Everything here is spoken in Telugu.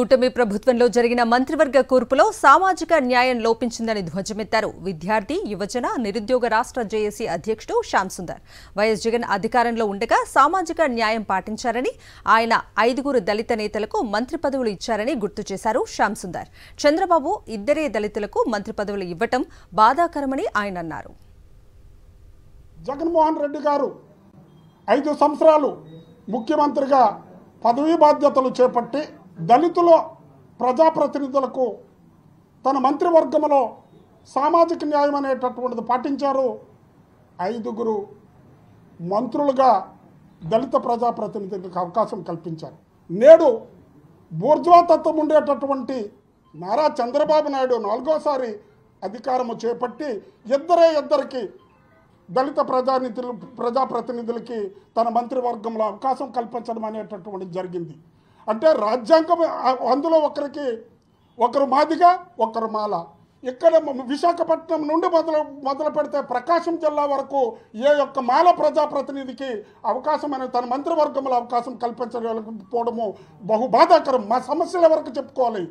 కూటమి ప్రభుత్వంలో జరిగిన మంత్రివర్గ కూర్పులో సామాజిక న్యాయం లోపించిందని ధ్వజమెత్తారు విద్యార్థి యువజన నిరుద్యోగ రాష్ట్ర జేఏసీ అధ్యక్షుడు శ్యామ్ సుందర్. వైఎస్ జగన్ అధికారంలో ఉండగా సామాజిక న్యాయం పాటించారని, ఆయన 5గురు దళిత నేతలకు మంత్రి పదవులు ఇచ్చారని గుర్తు చేశారు శ్యామ్ సుందర్. చంద్రబాబు ఇద్దరే దళితులకు మంత్రి పదవులు ఇవ్వటం బాధాకరమని ఆయన అన్నారు. జగన్మోహన్ రెడ్డి గారు 5 సంవత్సరాలు ముఖ్యమంత్రిగా పదవీ బాధ్యతలు చేపట్టి దళితుల ప్రజాప్రతినిధులకు తన మంత్రివర్గంలో సామాజిక న్యాయం అనేటటువంటిది పాటించారు. 5గురు మంత్రులుగా దళిత ప్రజాప్రతినిధులకు అవకాశం కల్పించారు. నేడు బూర్జువాతత్వం ఉండేటటువంటి నారా చంద్రబాబు నాయుడు 4వసారి అధికారము చేపట్టి ఇద్దరికి దళిత ప్రజాప్రతినిధులకి తన మంత్రివర్గంలో అవకాశం కల్పించడం అనేటటువంటిది జరిగింది. అంటే రాజ్యాంగం అందులో ఒకరు మాదిగా ఒకరు మాల. ఇక్కడ విశాఖపట్నం నుండి మొదలు పెడితే ప్రకాశం జిల్లా వరకు ఏ యొక్క మాల ప్రజాప్రతినిధికి అవకాశం అనేది తన మంత్రివర్గంలో అవకాశం కల్పించకపోవడము బహు బాధాకరం. మా సమస్యల వరకు చెప్పుకోవాలి.